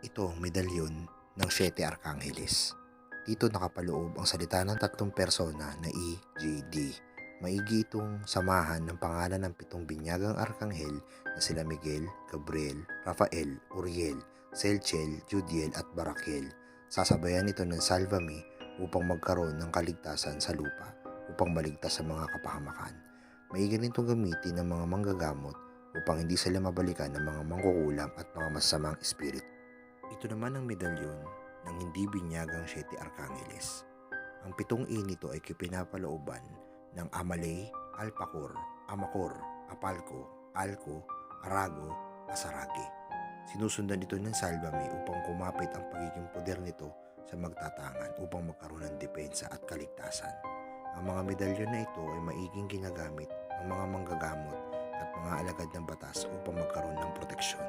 Ito ang medalyon ng Siete Arkangeles. Dito nakapaloob ang salita ng tatlong persona na EJD. Maigi itong samahan ng pangalan ng pitong binyagang arkanghel na sila Miguel, Gabriel, Rafael, Uriel, Selchiel, Judiel at Barakiel. Sasabayan ito ng Salvame upang magkaroon ng kaligtasan sa lupa upang maligtas sa mga kapahamakan. Maigi rin itong gamitin ng mga manggagamot upang hindi sila mabalikan ng mga mangkukulam at mga masamang espiritu. Ito naman ang medalyon ng hindi binyagang Siete Arkangeles. Ang pitong nito ay pinapalooban ng Amalay, Alpacor, Amacor, Apalco, Alco, Arago, Asarage. Sinusundan ito ng Salvame upang kumapit ang pagiging poder nito sa magtatangan upang magkaroon ng depensa at kaligtasan. Ang mga medalyon na ito ay maiging ginagamit ng mga manggagamot at mga alagad ng batas upang magkaroon ng proteksyon.